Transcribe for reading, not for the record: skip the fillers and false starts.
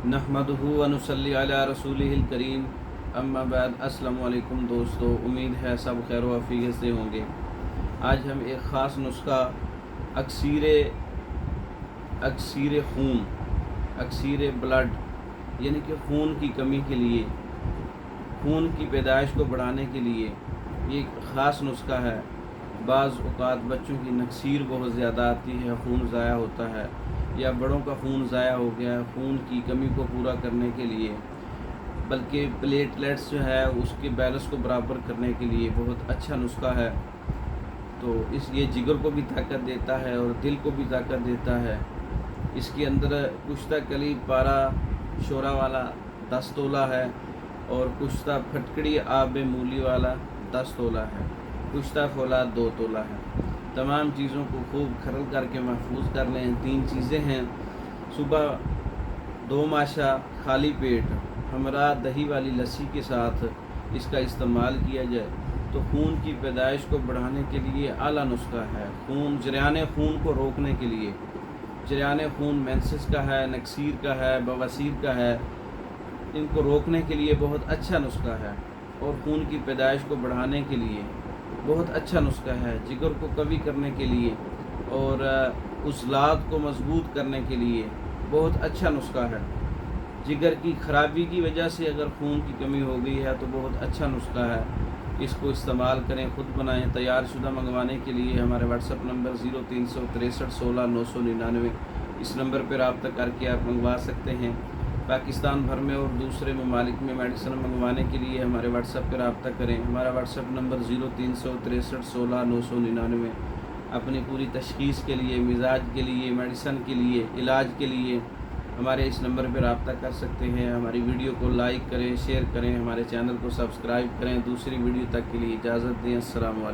نحمدہ و نصلی علی رسولہ الکریم، اما بعد۔ السلام علیکم دوستو، امید ہے سب خیر و عافیت سے ہوں گے۔ آج ہم ایک خاص نسخہ اکسیر خون، اکسیر بلڈ یعنی کہ خون کی کمی کے لیے، خون کی پیدائش کو بڑھانے کے لیے یہ ایک خاص نسخہ ہے۔ بعض اوقات بچوں کی نکسیر بہت زیادہ آتی ہے، خون ضائع ہوتا ہے، یا بڑوں کا خون ضائع ہو گیا ہے، خون کی کمی کو پورا کرنے کے لیے، بلکہ پلیٹلیٹس جو ہے اس کے بیلنس کو برابر کرنے کے لیے بہت اچھا نسخہ ہے۔ تو اس لیے جگر کو بھی طاقت دیتا ہے اور دل کو بھی طاقت دیتا ہے۔ اس کے اندر کشتہ کلی پارا شورا والا 10 تولہ ہے، اور کشتہ پھٹکڑی آب مولی والا 10 تولہ ہے، کشتہ فولاد 2 تولہ ہے۔ تمام چیزوں کو خوب کھرل کر کے محفوظ کر لیں۔ 3 چیزیں ہیں: صبح 2 ماشا خالی پیٹ ہمراہ دہی والی لسی کے ساتھ اس کا استعمال کیا جائے تو خون کی پیدائش کو بڑھانے کے لیے اعلیٰ نسخہ ہے۔ جریان خون کو روکنے کے لیے، جریان خون مینسس کا ہے، نکسیر کا ہے، بواسیر کا ہے، ان کو روکنے کے لیے بہت اچھا نسخہ ہے، اور خون کی پیدائش کو بڑھانے کے لیے بہت اچھا نسخہ ہے۔ جگر کو قوی کرنے کے لیے اور عضلات کو مضبوط کرنے کے لیے بہت اچھا نسخہ ہے۔ جگر کی خرابی کی وجہ سے اگر خون کی کمی ہو گئی ہے تو بہت اچھا نسخہ ہے، اس کو استعمال کریں، خود بنائیں۔ تیار شدہ منگوانے کے لیے ہمارے واٹس ایپ نمبر 03631699، اس نمبر پر رابطہ کر کے آپ منگوا سکتے ہیں۔ پاکستان بھر میں اور دوسرے ممالک میں میڈیسن منگوانے کے لیے ہمارے واٹس ایپ پر رابطہ کریں۔ ہمارا واٹس ایپ نمبر 03631699۔ اپنی پوری تشخیص کے لیے، مزاج کے لیے، میڈیسن کے لیے، علاج کے لیے ہمارے اس نمبر پہ رابطہ کر سکتے ہیں۔ ہماری ویڈیو کو لائک کریں، شیئر کریں، ہمارے چینل کو سبسکرائب کریں۔ دوسری ویڈیو تک کے لیے اجازت دیں۔ السلام علیکم۔